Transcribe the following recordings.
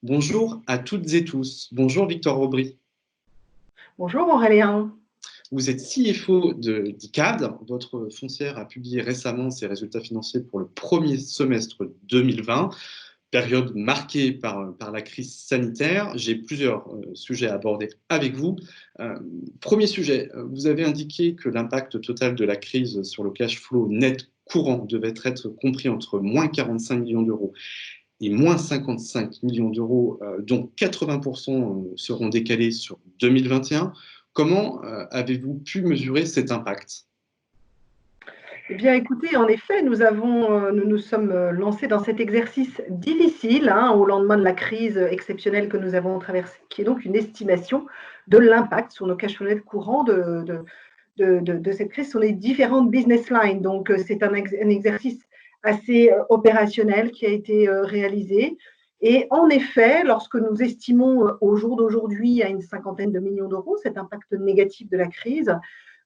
Bonjour à toutes et tous. Bonjour Victoire Aubry. Bonjour Aurélien. Vous êtes CFO d'ICAD. Votre foncière a publié récemment ses résultats financiers pour le premier semestre 2020, période marquée par la crise sanitaire. J'ai plusieurs sujets à aborder avec vous. Premier sujet, vous avez indiqué que l'impact total de la crise sur le cash flow net courant devait être compris entre moins 45 millions d'euros et moins 55 millions d'euros, dont 80% seront décalés sur 2021. Comment avez-vous pu mesurer cet impact? Eh bien, écoutez, en effet, nous nous sommes lancés dans cet exercice difficile au lendemain de la crise exceptionnelle que nous avons traversée, qui est donc une estimation de l'impact sur nos cash flow nets courants de cette crise sur les différentes business lines. Donc, c'est un exercice assez opérationnel qui a été réalisé. Et en effet, lorsque nous estimons au jour d'aujourd'hui à une cinquantaine de millions d'euros cet impact négatif de la crise,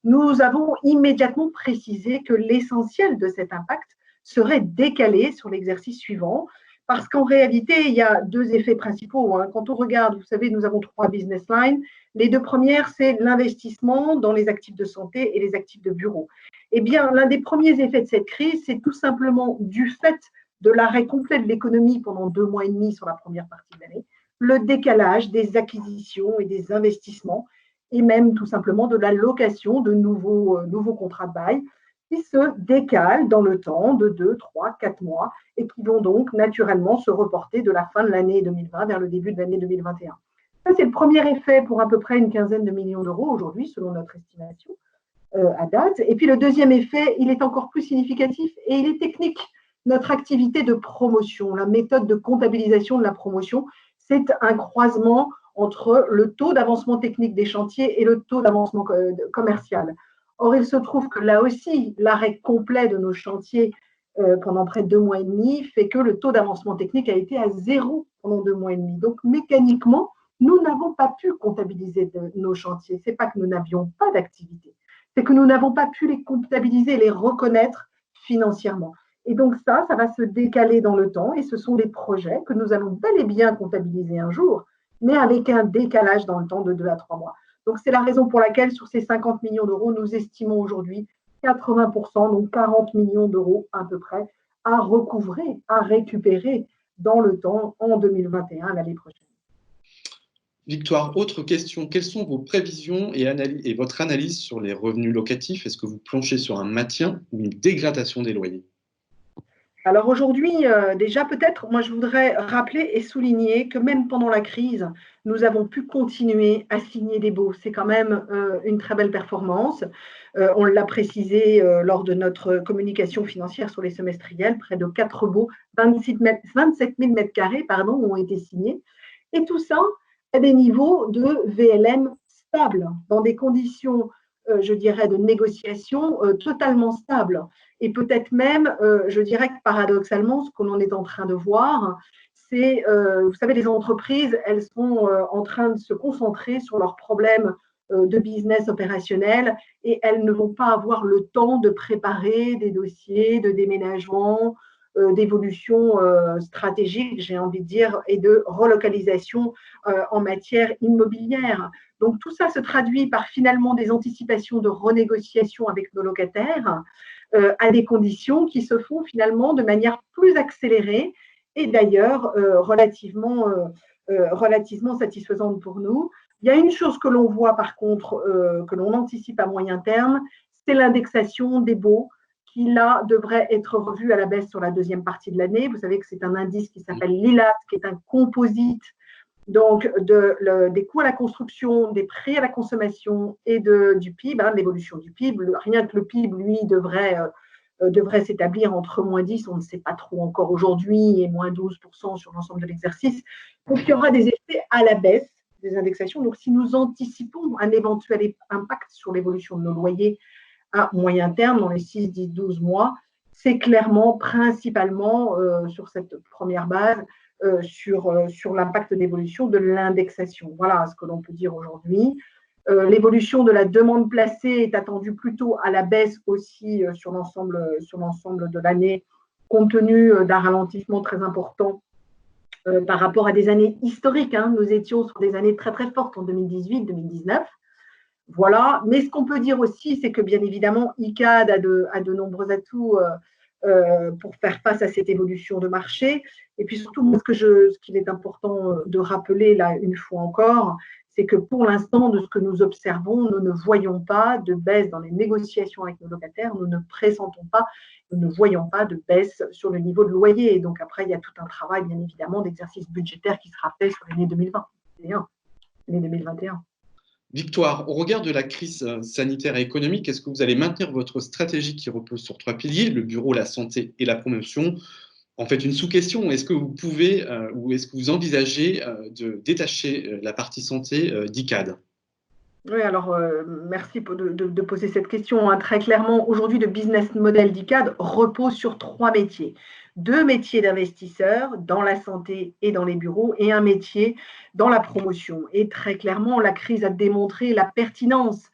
nous avons immédiatement précisé que l'essentiel de cet impact serait décalé sur l'exercice suivant, parce qu'en réalité, il y a deux effets principaux. Quand on regarde, vous savez, nous avons trois business lines. Les deux premières, c'est l'investissement dans les actifs de santé et les actifs de bureau. Eh bien, l'un des premiers effets de cette crise, c'est tout simplement du fait de l'arrêt complet de l'économie pendant 2 mois et demi sur la première partie de l'année, le décalage des acquisitions et des investissements et même tout simplement de la location de nouveaux contrats de bail qui se décalent dans le temps de 2, 3, 4 mois et qui vont donc naturellement se reporter de la fin de l'année 2020 vers le début de l'année 2021. Ça, c'est le premier effet pour à peu près une quinzaine de millions d'euros aujourd'hui, selon notre estimation à date. Et puis le deuxième effet, il est encore plus significatif et il est technique. Notre activité de promotion, la méthode de comptabilisation de la promotion, c'est un croisement entre le taux d'avancement technique des chantiers et le taux d'avancement commercial. Or, il se trouve que là aussi, l'arrêt complet de nos chantiers pendant près de 2 mois et demi fait que le taux d'avancement technique a été à zéro pendant 2 mois et demi. Donc, mécaniquement, nous n'avons pas pu comptabiliser nos chantiers. Ce n'est pas que nous n'avions pas d'activité, c'est que nous n'avons pas pu les comptabiliser, les reconnaître financièrement. Et donc ça va se décaler dans le temps et ce sont des projets que nous allons bel et bien comptabiliser un jour, mais avec un décalage dans le temps de 2 à 3 mois. Donc c'est la raison pour laquelle sur ces 50 millions d'euros, nous estimons aujourd'hui 80%, donc 40 millions d'euros à peu près, à recouvrer, à récupérer dans le temps en 2021, l'année prochaine. Victoire, autre question. Quelles sont vos prévisions et votre analyse sur les revenus locatifs? Est-ce que vous planchez sur un maintien ou une dégradation des loyers? Alors aujourd'hui, déjà peut-être, moi je voudrais rappeler et souligner que même pendant la crise, nous avons pu continuer à signer des baux. C'est quand même une très belle performance. On l'a précisé lors de notre communication financière sur les semestriels, près de 4 baux, 27 000 mètres carrés ont été signés. Et tout ça à des niveaux de VLM stables, dans des conditions, je dirais, de négociation totalement stables. Et peut-être même, je dirais que paradoxalement, ce que l'on est en train de voir, c'est, vous savez, les entreprises, elles sont en train de se concentrer sur leurs problèmes de business opérationnel et elles ne vont pas avoir le temps de préparer des dossiers de déménagement, d'évolution stratégique, j'ai envie de dire, et de relocalisation en matière immobilière. Donc tout ça se traduit par finalement des anticipations de renégociation avec nos locataires à des conditions qui se font finalement de manière plus accélérée et d'ailleurs relativement satisfaisante pour nous. Il y a une chose que l'on voit par contre, que l'on anticipe à moyen terme, c'est l'indexation des baux qui là devrait être revue à la baisse sur la deuxième partie de l'année. Vous savez que c'est un indice qui s'appelle l'ILAT, qui est un composite donc des coûts à la construction, des prix à la consommation et du PIB, l'évolution du PIB. Rien que le PIB, lui, devrait s'établir entre moins 10, on ne sait pas trop encore aujourd'hui, et moins 12% sur l'ensemble de l'exercice. Donc, il y aura des effets à la baisse des indexations. Donc, si nous anticipons un éventuel impact sur l'évolution de nos loyers à moyen terme, dans les 6, 10, 12 mois, c'est clairement, principalement, sur cette première base, sur l'impact d'évolution de l'indexation. Voilà ce que l'on peut dire aujourd'hui. L'évolution de la demande placée est attendue plutôt à la baisse aussi sur l'ensemble de l'année, compte tenu d'un ralentissement très important par rapport à des années historiques. Hein. Nous étions sur des années très très fortes en 2018-2019. Voilà. Mais ce qu'on peut dire aussi, c'est que bien évidemment, ICAD a de nombreux atouts pour faire face à cette évolution de marché. Et puis surtout, ce qu'il est important de rappeler là une fois encore, c'est que pour l'instant, de ce que nous observons, nous ne voyons pas de baisse dans les négociations avec nos locataires, nous ne pressentons pas, nous ne voyons pas de baisse sur le niveau de loyer. Et donc après, il y a tout un travail, bien évidemment, d'exercice budgétaire qui sera fait sur l'année 2021. Victoire, au regard de la crise sanitaire et économique, est-ce que vous allez maintenir votre stratégie qui repose sur 3 piliers, le bureau, la santé et la promotion? En fait, une sous-question, est-ce que vous pouvez ou est-ce que vous envisagez de détacher la partie santé d'ICAD? Oui, alors merci de poser cette question. Hein. Très clairement, aujourd'hui, le business model d'ICAD repose sur 3 métiers. 2 métiers d'investisseurs dans la santé et dans les bureaux et un métier dans la promotion. Et très clairement, la crise a démontré la pertinence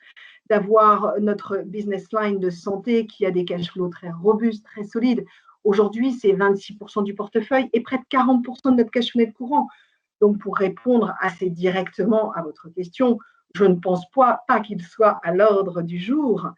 d'avoir notre business line de santé qui a des cash flows très robustes, très solides. Aujourd'hui, c'est 26% du portefeuille et près de 40% de notre cash flow net courant. Donc, pour répondre assez directement à votre question, je ne pense pas qu'il soit à l'ordre du jour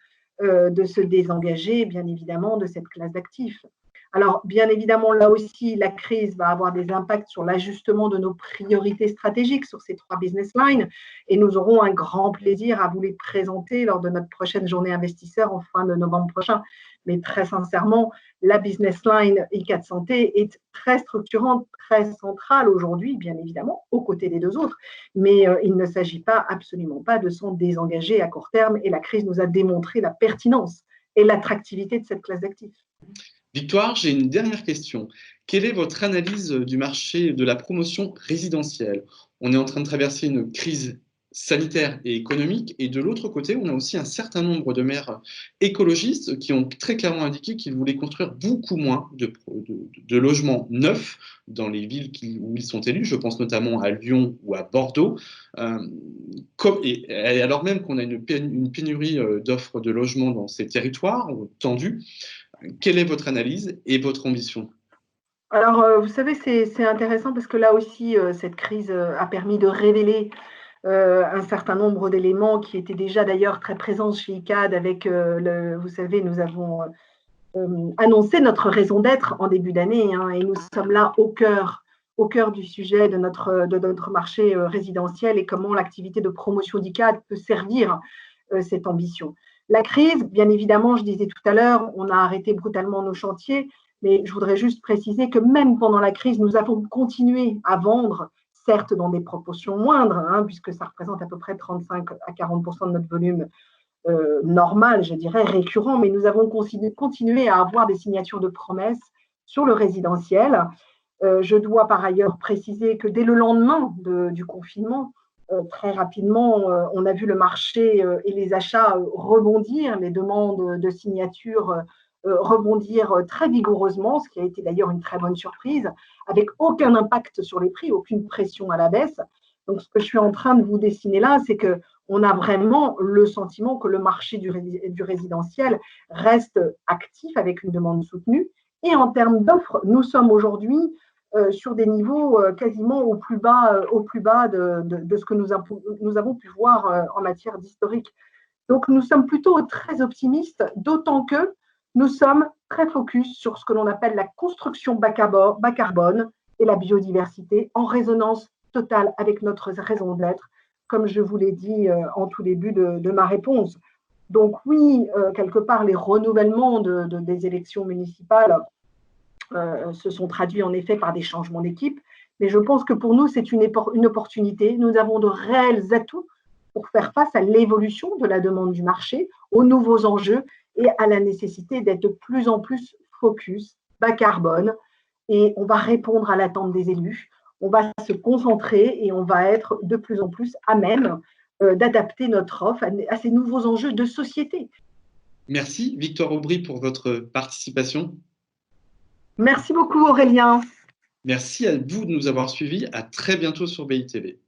de se désengager, bien évidemment, de cette classe d'actifs. Alors, bien évidemment, là aussi, la crise va avoir des impacts sur l'ajustement de nos priorités stratégiques sur ces 3 business lines et nous aurons un grand plaisir à vous les présenter lors de notre prochaine journée investisseur en fin de novembre prochain. Mais très sincèrement, la business line ICAD Santé est très structurante, très centrale aujourd'hui, bien évidemment, aux côtés des 2 autres. Mais il ne s'agit absolument pas de s'en désengager à court terme et la crise nous a démontré la pertinence et l'attractivité de cette classe d'actifs. Victoire, j'ai une dernière question. Quelle est votre analyse du marché de la promotion résidentielle? On est en train de traverser une crise sanitaire et économique, et de l'autre côté, on a aussi un certain nombre de maires écologistes qui ont très clairement indiqué qu'ils voulaient construire beaucoup moins de logements neufs dans les villes où ils sont élus. Je pense notamment à Lyon ou à Bordeaux. Et alors même qu'on a une pénurie d'offres de logements dans ces territoires tendus, quelle est votre analyse et votre ambition? Alors, vous savez, c'est intéressant parce que là aussi, cette crise a permis de révéler un certain nombre d'éléments qui étaient déjà d'ailleurs très présents chez ICAD avec, vous savez, nous avons annoncé notre raison d'être en début d'année hein, et nous sommes là au cœur du sujet de notre marché résidentiel et comment l'activité de promotion d'ICAD peut servir cette ambition. La crise, bien évidemment, je disais tout à l'heure, on a arrêté brutalement nos chantiers, mais je voudrais juste préciser que même pendant la crise, nous avons continué à vendre, certes dans des proportions moindres, hein, puisque ça représente à peu près 35 à 40% de notre volume normal, je dirais, récurrent, mais nous avons continué à avoir des signatures de promesses sur le résidentiel. Je dois par ailleurs préciser que dès le lendemain du confinement, très rapidement, on a vu le marché et les achats rebondir, les demandes de signature rebondir très vigoureusement, ce qui a été d'ailleurs une très bonne surprise, avec aucun impact sur les prix, aucune pression à la baisse. Donc, ce que je suis en train de vous dessiner là, c'est qu'on a vraiment le sentiment que le marché du résidentiel reste actif avec une demande soutenue. Et en termes d'offres, nous sommes aujourd'hui sur des niveaux quasiment au plus bas de ce que nous avons pu voir en matière d'historique. Donc, nous sommes plutôt très optimistes, d'autant que nous sommes très focus sur ce que l'on appelle la construction bas carbone et la biodiversité en résonance totale avec notre raison d'être, comme je vous l'ai dit en tout début de ma réponse. Donc oui, quelque part, les renouvellements des élections municipales se sont traduits en effet par des changements d'équipe. Mais je pense que pour nous, c'est une opportunité. Nous avons de réels atouts pour faire face à l'évolution de la demande du marché, aux nouveaux enjeux et à la nécessité d'être de plus en plus focus, bas carbone. Et on va répondre à l'attente des élus. On va se concentrer et on va être de plus en plus à même d'adapter notre offre à ces nouveaux enjeux de société. Merci Victoire Aubry pour votre participation. Merci beaucoup Aurélien. Merci à vous de nous avoir suivis. À très bientôt sur BITV.